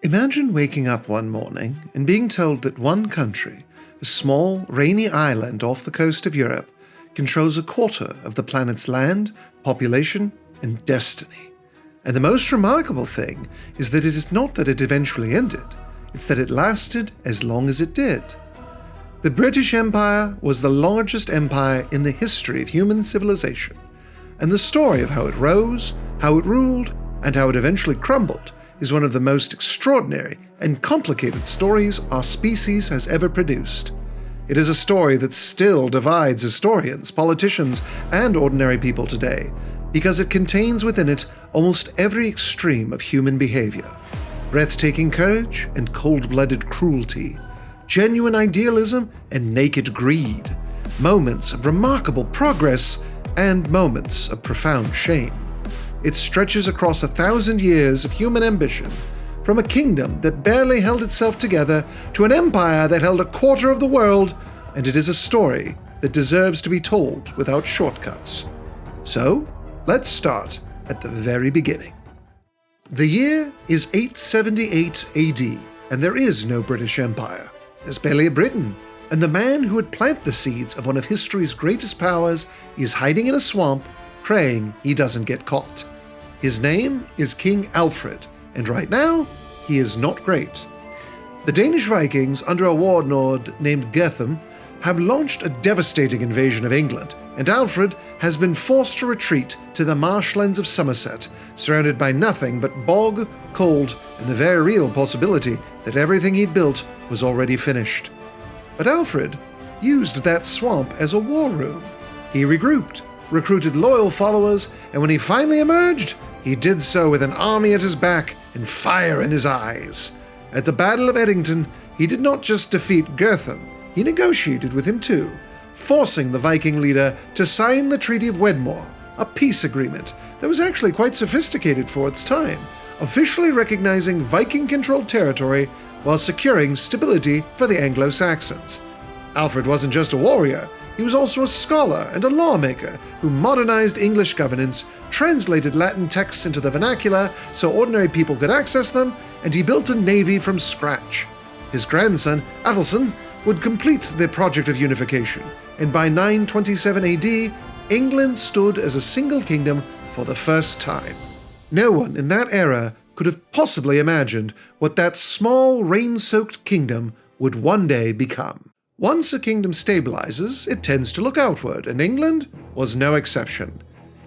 Imagine waking up one morning and being told that one country, a small, rainy island off the coast of Europe, controls a quarter of the planet's land, population, and destiny. And the most remarkable thing is that it is not that it eventually ended, it's that it lasted as long as it did. The British Empire was the largest empire in the history of human civilization, and the story of how it rose, how it ruled, and how it eventually crumbled is one of the most extraordinary and complicated stories our species has ever produced. It is a story that still divides historians, politicians, and ordinary people today, because it contains within it almost every extreme of human behavior: breathtaking courage and cold-blooded cruelty, genuine idealism and naked greed, moments of remarkable progress and moments of profound shame. It stretches across 1,000 years of human ambition, from a kingdom that barely held itself together to an empire that held a quarter of the world, and it is a story that deserves to be told without shortcuts. So, let's start at the very beginning. The year is 878 AD, and there is no British Empire. There's barely a Britain, and the man who would plant the seeds of one of history's greatest powers is hiding in a swamp, praying he doesn't get caught. His name is King Alfred, and right now, he is not great. The Danish Vikings, under a warlord named Guthrum, have launched a devastating invasion of England, and Alfred has been forced to retreat to the marshlands of Somerset, surrounded by nothing but bog, cold, and the very real possibility that everything he'd built was already finished. But Alfred used that swamp as a war room. He regrouped, recruited loyal followers, and when he finally emerged, he did so with an army at his back and fire in his eyes. At the Battle of Edington, he did not just defeat Guthrum, he negotiated with him too, forcing the Viking leader to sign the Treaty of Wedmore, a peace agreement that was actually quite sophisticated for its time, officially recognizing Viking-controlled territory while securing stability for the Anglo-Saxons. Alfred wasn't just a warrior, he was also a scholar and a lawmaker who modernized English governance, translated Latin texts into the vernacular so ordinary people could access them, and he built a navy from scratch. His grandson, Adelson, would complete the project of unification, and by 927 AD, England stood as a single kingdom for the first time. No one in that era could have possibly imagined what that small, rain-soaked kingdom would one day become. Once a kingdom stabilizes, it tends to look outward, and England was no exception.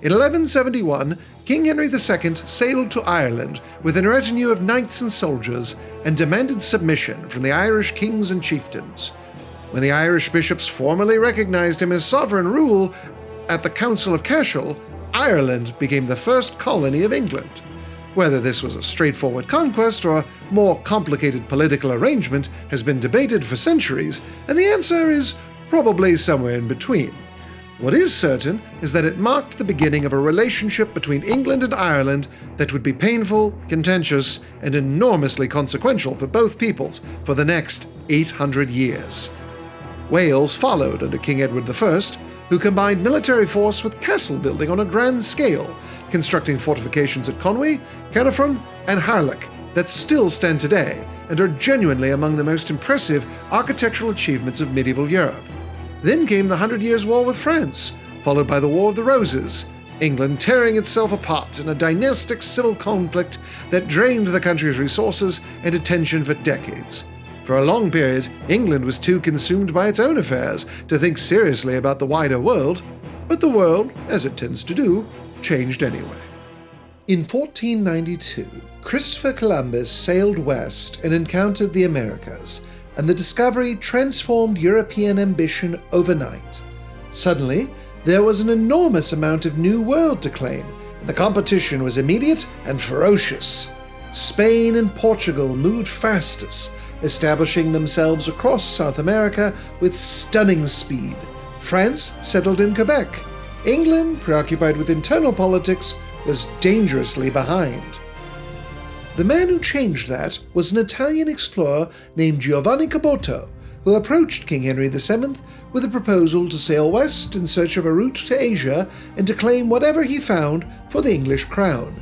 In 1171, King Henry II sailed to Ireland with a retinue of knights and soldiers and demanded submission from the Irish kings and chieftains. When the Irish bishops formally recognized him as sovereign rule at the Council of Cashel, Ireland became the first colony of England. Whether this was a straightforward conquest or a more complicated political arrangement has been debated for centuries, and the answer is probably somewhere in between. What is certain is that it marked the beginning of a relationship between England and Ireland that would be painful, contentious, and enormously consequential for both peoples for the next 800 years. Wales followed under King Edward I, who combined military force with castle building on a grand scale, constructing fortifications at Conwy, Caernarfon, and Harlech that still stand today and are genuinely among the most impressive architectural achievements of medieval Europe. Then came the 100 Years' War with France, followed by the War of the Roses, England tearing itself apart in a dynastic civil conflict that drained the country's resources and attention for decades. For a long period, England was too consumed by its own affairs to think seriously about the wider world, but the world, as it tends to do, changed anyway. In 1492, Christopher Columbus sailed west and encountered the Americas, and the discovery transformed European ambition overnight. Suddenly, there was an enormous amount of new world to claim, and the competition was immediate and ferocious. Spain and Portugal moved fastest, establishing themselves across South America with stunning speed. France settled in Quebec. England, preoccupied with internal politics, was dangerously behind. The man who changed that was an Italian explorer named Giovanni Caboto, who approached King Henry VII with a proposal to sail west in search of a route to Asia and to claim whatever he found for the English crown.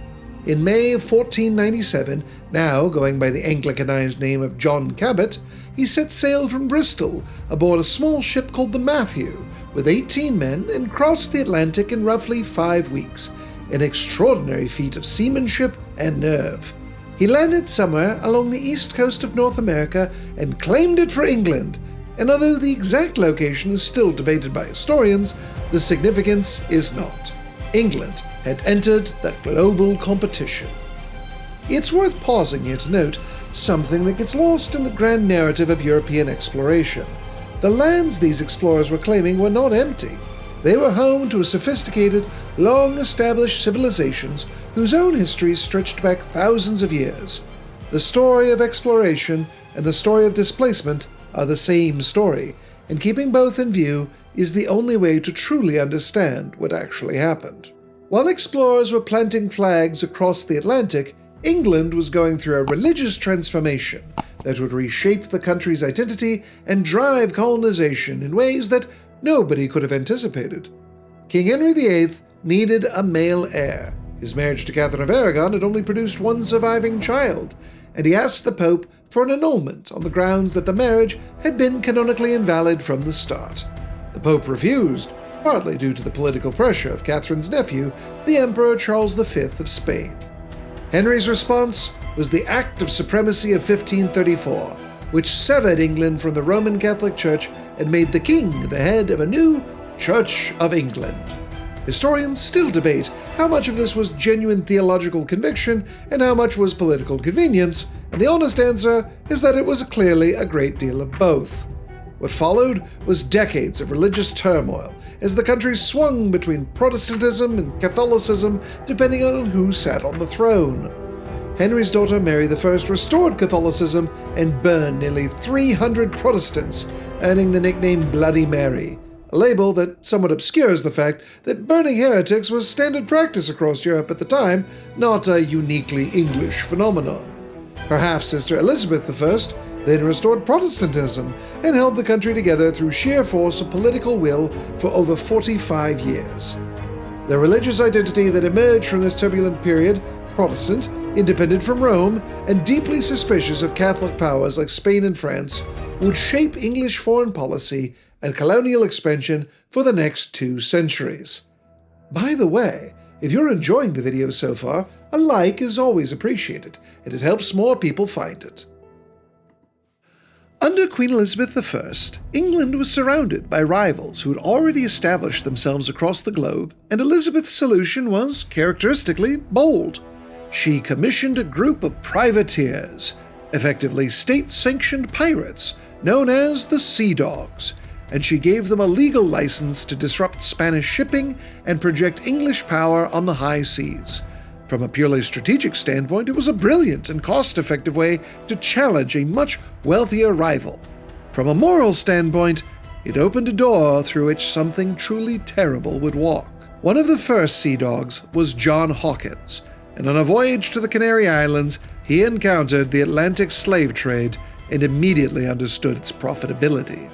In May of 1497, now going by the Anglicanized name of John Cabot, he set sail from Bristol aboard a small ship called the Matthew, with 18 men, and crossed the Atlantic in roughly 5 weeks, an extraordinary feat of seamanship and nerve. He landed somewhere along the east coast of North America and claimed it for England, and although the exact location is still debated by historians, the significance is not. England had entered the global competition. It's worth pausing here to note something that gets lost in the grand narrative of European exploration. The lands these explorers were claiming were not empty. They were home to a sophisticated, long-established civilizations whose own histories stretched back thousands of years. The story of exploration and the story of displacement are the same story, and keeping both in view is the only way to truly understand what actually happened. While explorers were planting flags across the Atlantic, England was going through a religious transformation that would reshape the country's identity and drive colonization in ways that nobody could have anticipated. King Henry VIII needed a male heir. His marriage to Catherine of Aragon had only produced one surviving child, and he asked the Pope for an annulment on the grounds that the marriage had been canonically invalid from the start. The Pope refused, partly due to the political pressure of Catherine's nephew, the Emperor Charles V of Spain. Henry's response was the Act of Supremacy of 1534, which severed England from the Roman Catholic Church and made the king the head of a new Church of England. Historians still debate how much of this was genuine theological conviction and how much was political convenience, and the honest answer is that it was clearly a great deal of both. What followed was decades of religious turmoil as the country swung between Protestantism and Catholicism depending on who sat on the throne. Henry's daughter Mary I restored Catholicism and burned nearly 300 Protestants, earning the nickname Bloody Mary, a label that somewhat obscures the fact that burning heretics was standard practice across Europe at the time, not a uniquely English phenomenon. Her half-sister Elizabeth I then restored Protestantism and held the country together through sheer force of political will for over 45 years. The religious identity that emerged from this turbulent period, Protestant, independent from Rome, and deeply suspicious of Catholic powers like Spain and France, would shape English foreign policy and colonial expansion for the next 2 centuries. By the way, if you're enjoying the video so far, a like is always appreciated, and it helps more people find it. Under Queen Elizabeth I, England was surrounded by rivals who had already established themselves across the globe, and Elizabeth's solution was characteristically bold. She commissioned a group of privateers, effectively state-sanctioned pirates, known as the Sea Dogs, and she gave them a legal license to disrupt Spanish shipping and project English power on the high seas. From a purely strategic standpoint, it was a brilliant and cost-effective way to challenge a much wealthier rival. From a moral standpoint, it opened a door through which something truly terrible would walk. One of the first Sea Dogs was John Hawkins, and on a voyage to the Canary Islands, he encountered the Atlantic slave trade and immediately understood its profitability.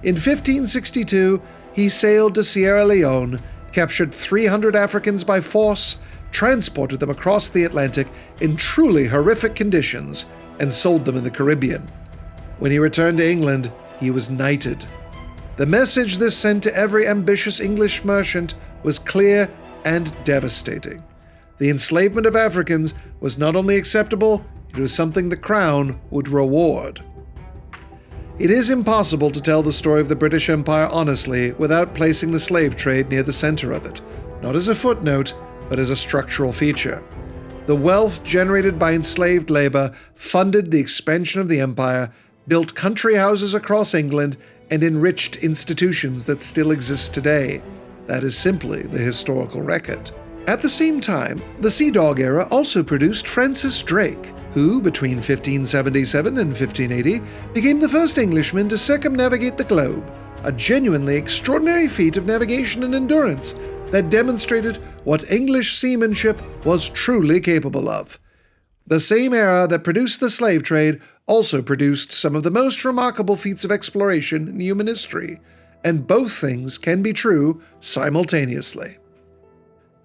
In 1562, he sailed to Sierra Leone, captured 300 Africans by force, transported them across the Atlantic in truly horrific conditions, and sold them in the Caribbean. When he returned to England, he was knighted. The message this sent to every ambitious English merchant was clear and devastating. The enslavement of Africans was not only acceptable, it was something the Crown would reward. It is impossible to tell the story of the British Empire honestly without placing the slave trade near the center of it, not as a footnote, but as a structural feature. The wealth generated by enslaved labor funded the expansion of the empire, built country houses across England, and enriched institutions that still exist today. That is simply the historical record. At the same time, the Sea Dog era also produced Francis Drake, who, between 1577 and 1580, became the first Englishman to circumnavigate the globe, a genuinely extraordinary feat of navigation and endurance that demonstrated what English seamanship was truly capable of. The same era that produced the slave trade also produced some of the most remarkable feats of exploration in human history, and both things can be true simultaneously.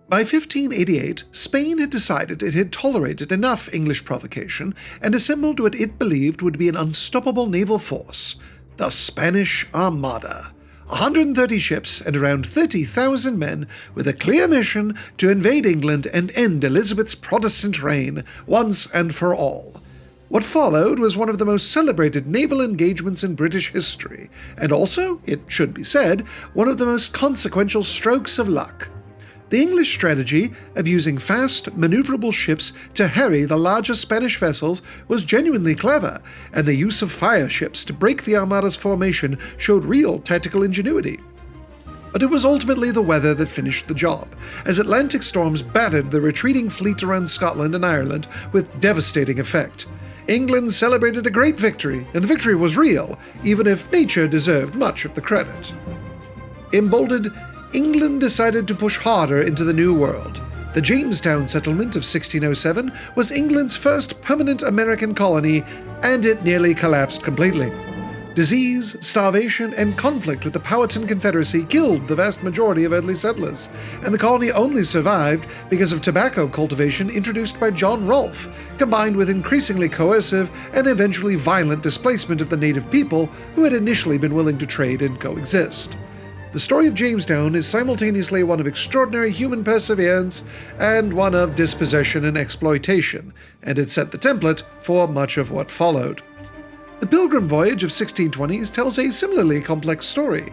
By 1588, Spain had decided it had tolerated enough English provocation and assembled what it believed would be an unstoppable naval force, the Spanish Armada. 130 ships and around 30,000 men with a clear mission to invade England and end Elizabeth's Protestant reign once and for all. What followed was one of the most celebrated naval engagements in British history, and also, it should be said, one of the most consequential strokes of luck. The English strategy of using fast, maneuverable ships to harry the larger Spanish vessels was genuinely clever, and the use of fire ships to break the Armada's formation showed real tactical ingenuity. But it was ultimately the weather that finished the job, as Atlantic storms battered the retreating fleet around Scotland and Ireland with devastating effect. England celebrated a great victory, and the victory was real, even if nature deserved much of the credit. Emboldened, England decided to push harder into the New World. The Jamestown settlement of 1607 was England's first permanent American colony, and it nearly collapsed completely. Disease, starvation, and conflict with the Powhatan Confederacy killed the vast majority of early settlers, and the colony only survived because of tobacco cultivation introduced by John Rolfe, combined with increasingly coercive and eventually violent displacement of the native people who had initially been willing to trade and coexist. The story of Jamestown is simultaneously one of extraordinary human perseverance and one of dispossession and exploitation, and it set the template for much of what followed. The Pilgrim Voyage of 1620s tells a similarly complex story.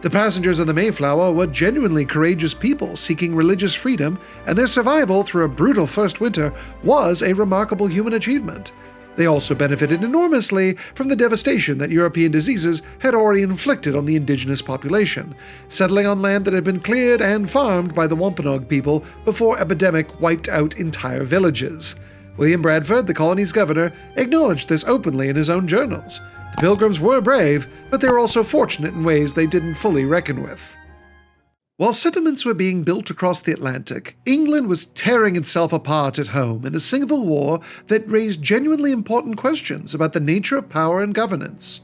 The passengers of the Mayflower were genuinely courageous people seeking religious freedom, and their survival through a brutal first winter was a remarkable human achievement. They also benefited enormously from the devastation that European diseases had already inflicted on the indigenous population, settling on land that had been cleared and farmed by the Wampanoag people before epidemic wiped out entire villages. William Bradford, the colony's governor, acknowledged this openly in his own journals. The Pilgrims were brave, but they were also fortunate in ways they didn't fully reckon with. While settlements were being built across the Atlantic, England was tearing itself apart at home in a civil war that raised genuinely important questions about the nature of power and governance.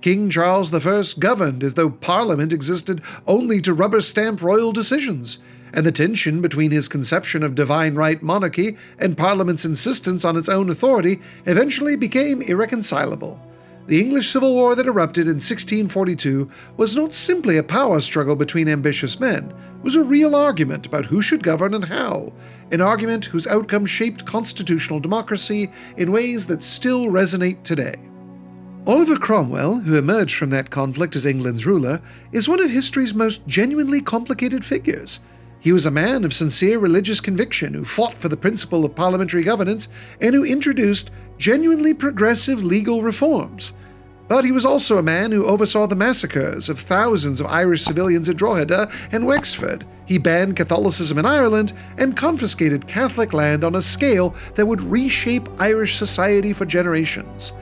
King Charles I governed as though Parliament existed only to rubber-stamp royal decisions, and the tension between his conception of divine right monarchy and Parliament's insistence on its own authority eventually became irreconcilable. The English Civil War that erupted in 1642 was not simply a power struggle between ambitious men. It was a real argument about who should govern and how, an argument whose outcome shaped constitutional democracy in ways that still resonate today. Oliver Cromwell, who emerged from that conflict as England's ruler, is one of history's most genuinely complicated figures. He was a man of sincere religious conviction who fought for the principle of parliamentary governance and who introduced genuinely progressive legal reforms. But he was also a man who oversaw the massacres of thousands of Irish civilians at Drogheda and Wexford. He banned Catholicism in Ireland and confiscated Catholic land on a scale that would reshape Irish society for generations.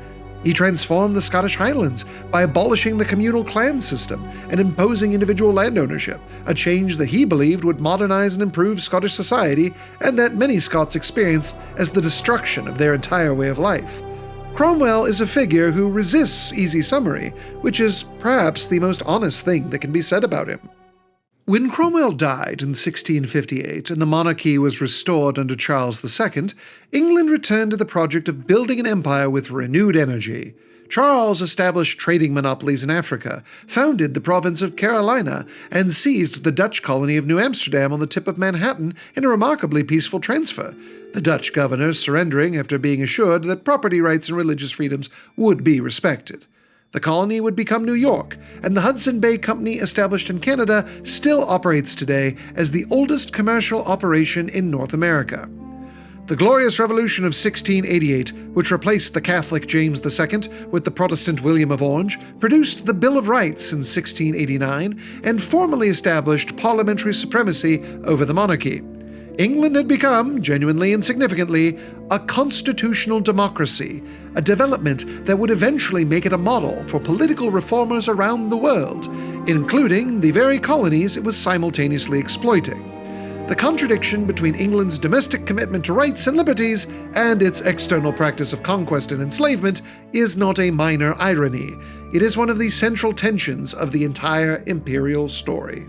He transformed the Scottish Highlands by abolishing the communal clan system and imposing individual land ownership, a change that he believed would modernize and improve Scottish society and that many Scots experienced as the destruction of their entire way of life. Cromwell is a figure who resists easy summary, which is perhaps the most honest thing that can be said about him. When Cromwell died in 1658 and the monarchy was restored under Charles II, England returned to the project of building an empire with renewed energy. Charles established trading monopolies in Africa, founded the province of Carolina, and seized the Dutch colony of New Amsterdam on the tip of Manhattan in a remarkably peaceful transfer, the Dutch governor surrendering after being assured that property rights and religious freedoms would be respected. The colony would become New York, and the Hudson Bay Company established in Canada still operates today as the oldest commercial operation in North America. The Glorious Revolution of 1688, which replaced the Catholic James II with the Protestant William of Orange, produced the Bill of Rights in 1689 and formally established parliamentary supremacy over the monarchy. England had become, genuinely and significantly, a constitutional democracy, a development that would eventually make it a model for political reformers around the world, including the very colonies it was simultaneously exploiting. The contradiction between England's domestic commitment to rights and liberties and its external practice of conquest and enslavement is not a minor irony. It is one of the central tensions of the entire imperial story.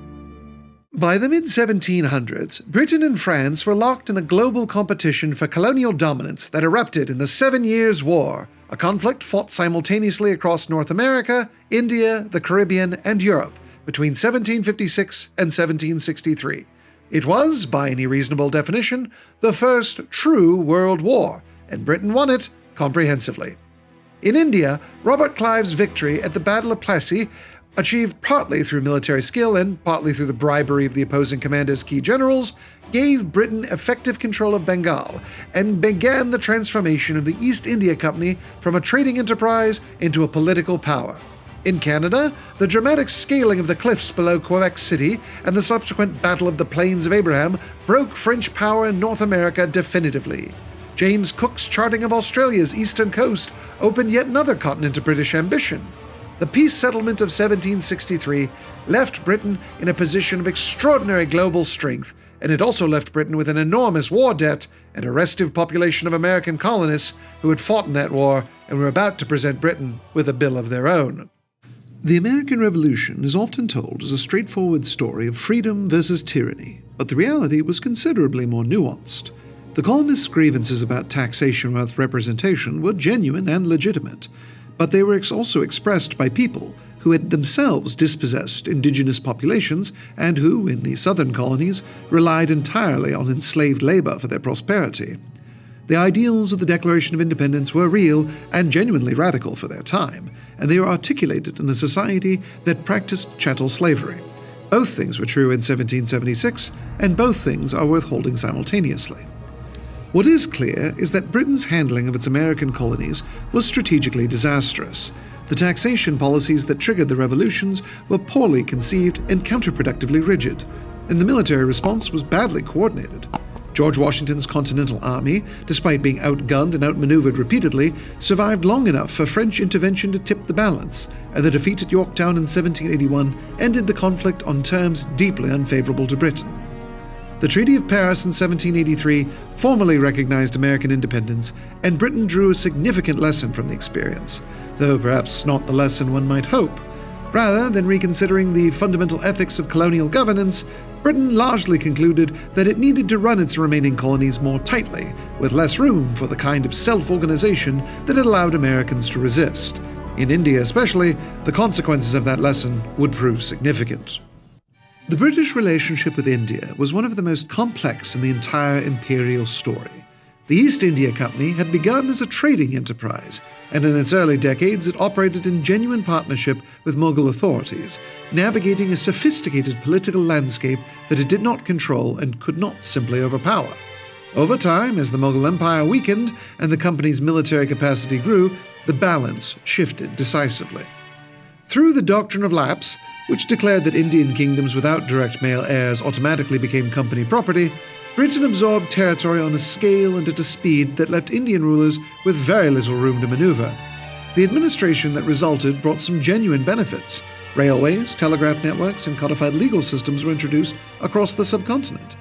By the mid-1700s, Britain and France were locked in a global competition for colonial dominance that erupted in the 7 Years' War, a conflict fought simultaneously across North America, India, the Caribbean, and Europe between 1756 and 1763. It was, by any reasonable definition, the first true World War, and Britain won it comprehensively. In India, Robert Clive's victory at the Battle of Plassey, achieved partly through military skill and partly through the bribery of the opposing commander's key generals, gave Britain effective control of Bengal and began the transformation of the East India Company from a trading enterprise into a political power. In Canada, the dramatic scaling of the cliffs below Quebec City and the subsequent Battle of the Plains of Abraham broke French power in North America definitively. James Cook's charting of Australia's eastern coast opened yet another continent to British ambition. The peace settlement of 1763 left Britain in a position of extraordinary global strength, and it also left Britain with an enormous war debt and a restive population of American colonists who had fought in that war and were about to present Britain with a bill of their own. The American Revolution is often told as a straightforward story of freedom versus tyranny, but the reality was considerably more nuanced. The colonists' grievances about taxation without representation were genuine and legitimate, but they were also expressed by people who had themselves dispossessed indigenous populations and who, in the southern colonies, relied entirely on enslaved labor for their prosperity. The ideals of the Declaration of Independence were real and genuinely radical for their time, and they were articulated in a society that practiced chattel slavery. Both things were true in 1776, and both things are worth holding simultaneously. What is clear is that Britain's handling of its American colonies was strategically disastrous. The taxation policies that triggered the revolutions were poorly conceived and counterproductively rigid, and the military response was badly coordinated. George Washington's Continental Army, despite being outgunned and outmaneuvered repeatedly, survived long enough for French intervention to tip the balance, and the defeat at Yorktown in 1781 ended the conflict on terms deeply unfavorable to Britain. The Treaty of Paris in 1783 formally recognized American independence, and Britain drew a significant lesson from the experience, though perhaps not the lesson one might hope. Rather than reconsidering the fundamental ethics of colonial governance, Britain largely concluded that it needed to run its remaining colonies more tightly, with less room for the kind of self-organization that had allowed Americans to resist. In India especially, the consequences of that lesson would prove significant. The British relationship with India was one of the most complex in the entire imperial story. The East India Company had begun as a trading enterprise, and in its early decades it operated in genuine partnership with Mughal authorities, navigating a sophisticated political landscape that it did not control and could not simply overpower. Over time, as the Mughal Empire weakened and the company's military capacity grew, the balance shifted decisively. Through the doctrine of lapse, which declared that Indian kingdoms without direct male heirs automatically became company property, Britain absorbed territory on a scale and at a speed that left Indian rulers with very little room to maneuver. The administration that resulted brought some genuine benefits. Railways, telegraph networks, and codified legal systems were introduced across the subcontinent.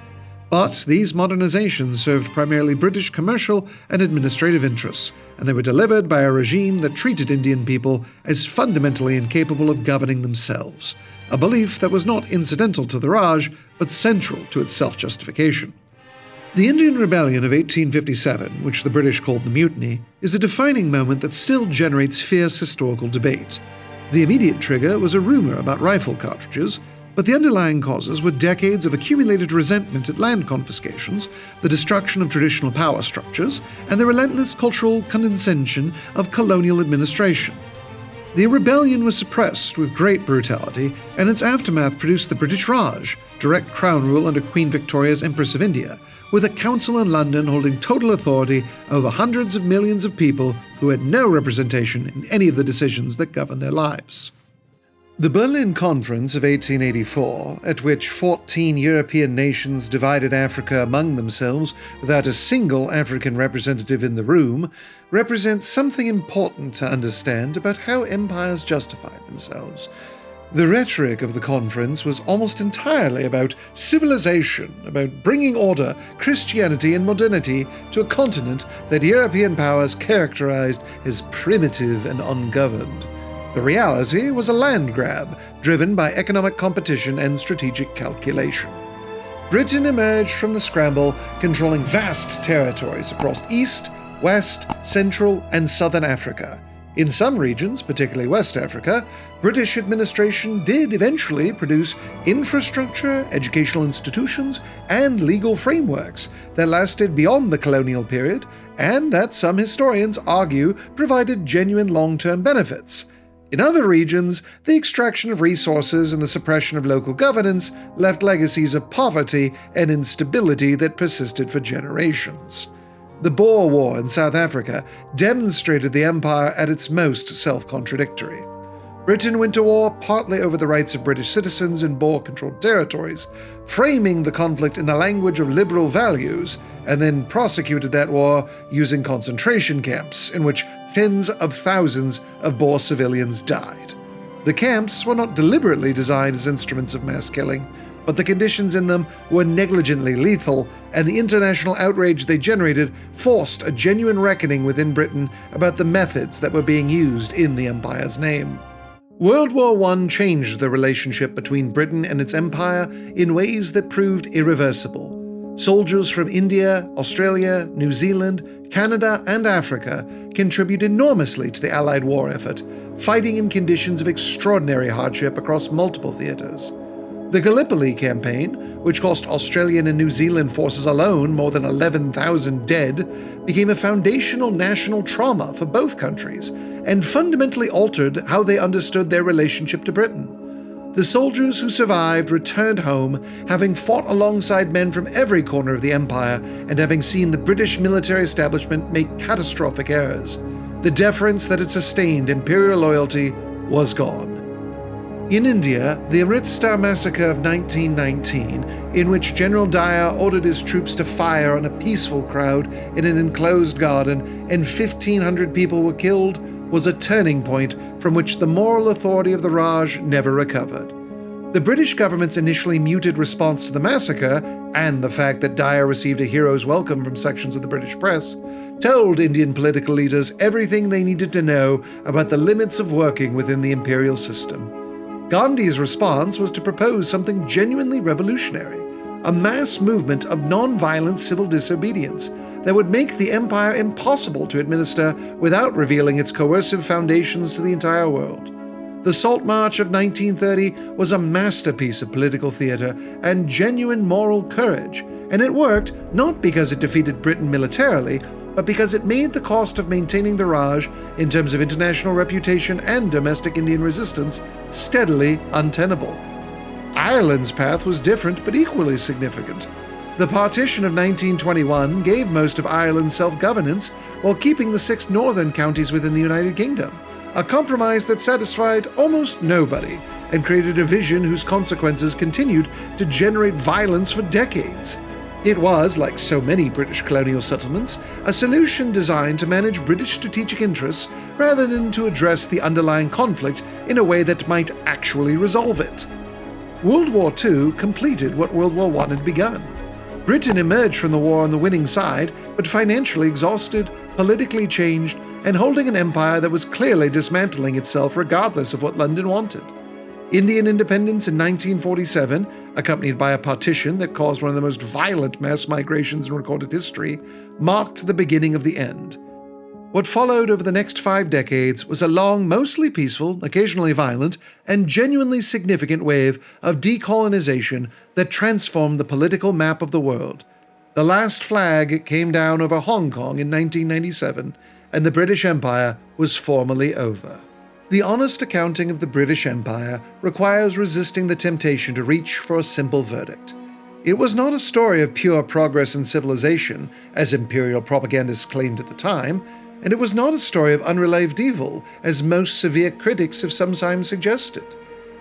But these modernizations served primarily British commercial and administrative interests, and they were delivered by a regime that treated Indian people as fundamentally incapable of governing themselves, a belief that was not incidental to the Raj, but central to its self-justification. The Indian Rebellion of 1857, which the British called the Mutiny, is a defining moment that still generates fierce historical debate. The immediate trigger was a rumor about rifle cartridges, but the underlying causes were decades of accumulated resentment at land confiscations, the destruction of traditional power structures, and the relentless cultural condescension of colonial administration. The rebellion was suppressed with great brutality, and its aftermath produced the British Raj, direct crown rule under Queen Victoria's Empress of India, with a council in London holding total authority over hundreds of millions of people who had no representation in any of the decisions that governed their lives. The Berlin Conference of 1884, at which 14 European nations divided Africa among themselves without a single African representative in the room, represents something important to understand about how empires justified themselves. The rhetoric of the conference was almost entirely about civilization, about bringing order, Christianity, and modernity to a continent that European powers characterized as primitive and ungoverned. The reality was a land grab, driven by economic competition and strategic calculation. Britain emerged from the scramble, controlling vast territories across East, West, Central, and Southern Africa. In some regions, particularly West Africa, British administration did eventually produce infrastructure, educational institutions, and legal frameworks that lasted beyond the colonial period, and that some historians argue provided genuine long-term benefits. In other regions, the extraction of resources and the suppression of local governance left legacies of poverty and instability that persisted for generations. The Boer War in South Africa demonstrated the empire at its most self-contradictory. Britain went to war partly over the rights of British citizens in Boer-controlled territories, framing the conflict in the language of liberal values, and then prosecuted that war using concentration camps in which tens of thousands of Boer civilians died. The camps were not deliberately designed as instruments of mass killing, but the conditions in them were negligently lethal, and the international outrage they generated forced a genuine reckoning within Britain about the methods that were being used in the empire's name. World War I changed the relationship between Britain and its empire in ways that proved irreversible. Soldiers from India, Australia, New Zealand, Canada, and Africa contributed enormously to the Allied war effort, fighting in conditions of extraordinary hardship across multiple theaters. The Gallipoli campaign, which cost Australian and New Zealand forces alone more than 11,000 dead, became a foundational national trauma for both countries and fundamentally altered how they understood their relationship to Britain. The soldiers who survived returned home, having fought alongside men from every corner of the empire and having seen the British military establishment make catastrophic errors. The deference that had sustained imperial loyalty was gone. In India, the Amritsar massacre of 1919, in which General Dyer ordered his troops to fire on a peaceful crowd in an enclosed garden and 1,500 people were killed, was a turning point from which the moral authority of the Raj never recovered. The British government's initially muted response to the massacre, and the fact that Dyer received a hero's welcome from sections of the British press, told Indian political leaders everything they needed to know about the limits of working within the imperial system. Gandhi's response was to propose something genuinely revolutionary, a mass movement of non-violent civil disobedience that would make the empire impossible to administer without revealing its coercive foundations to the entire world. The Salt March of 1930 was a masterpiece of political theater and genuine moral courage, and it worked not because it defeated Britain militarily, but because it made the cost of maintaining the Raj, in terms of international reputation and domestic Indian resistance, steadily untenable. Ireland's path was different but equally significant. The partition of 1921 gave most of Ireland self-governance while keeping the 6 northern counties within the United Kingdom, a compromise that satisfied almost nobody and created a vision whose consequences continued to generate violence for decades. It was, like so many British colonial settlements, a solution designed to manage British strategic interests rather than to address the underlying conflict in a way that might actually resolve it. World War II completed what World War I had begun. Britain emerged from the war on the winning side, but financially exhausted, politically changed, and holding an empire that was clearly dismantling itself regardless of what London wanted. Indian independence in 1947, accompanied by a partition that caused one of the most violent mass migrations in recorded history, marked the beginning of the end. What followed over the next 5 decades was a long, mostly peaceful, occasionally violent, and genuinely significant wave of decolonization that transformed the political map of the world. The last flag came down over Hong Kong in 1997, and the British Empire was formally over. The honest accounting of the British Empire requires resisting the temptation to reach for a simple verdict. It was not a story of pure progress and civilization, as imperial propagandists claimed at the time, and it was not a story of unrelieved evil, as most severe critics have sometimes suggested.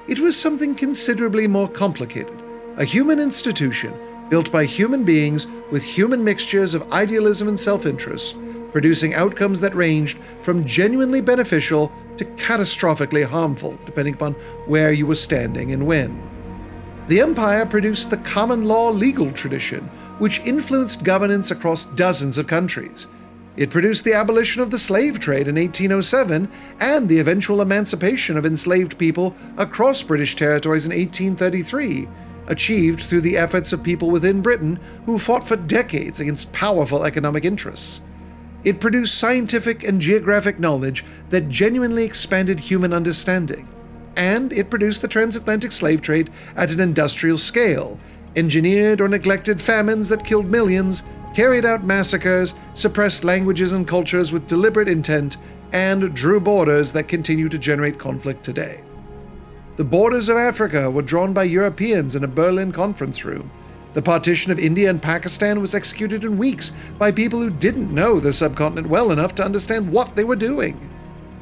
It was something considerably more complicated, a human institution built by human beings with human mixtures of idealism and self-interest, producing outcomes that ranged from genuinely beneficial to catastrophically harmful, depending upon where you were standing and when. The empire produced the common law legal tradition, which influenced governance across dozens of countries. It produced the abolition of the slave trade in 1807 and the eventual emancipation of enslaved people across British territories in 1833, achieved through the efforts of people within Britain who fought for decades against powerful economic interests. It produced scientific and geographic knowledge that genuinely expanded human understanding. And it produced the transatlantic slave trade at an industrial scale, engineered or neglected famines that killed millions, carried out massacres, suppressed languages and cultures with deliberate intent, and drew borders that continue to generate conflict today. The borders of Africa were drawn by Europeans in a Berlin conference room. The partition of India and Pakistan was executed in weeks by people who didn't know the subcontinent well enough to understand what they were doing.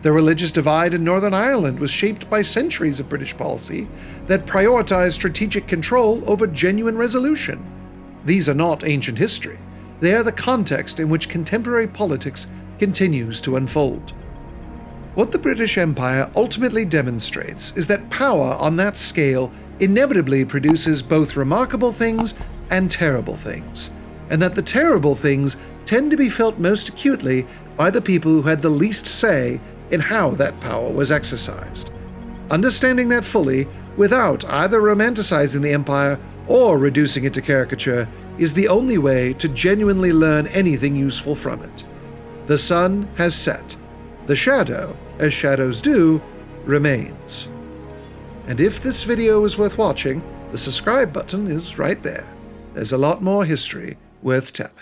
The religious divide in Northern Ireland was shaped by centuries of British policy that prioritized strategic control over genuine resolution. These are not ancient history. They are the context in which contemporary politics continues to unfold. What the British Empire ultimately demonstrates is that power on that scale inevitably produces both remarkable things and terrible things, and that the terrible things tend to be felt most acutely by the people who had the least say in how that power was exercised. Understanding that fully, without either romanticizing the empire or reducing it to caricature, is the only way to genuinely learn anything useful from it. The sun has set. The shadow, as shadows do, remains. And if this video is worth watching, the subscribe button is right there. There's a lot more history worth telling.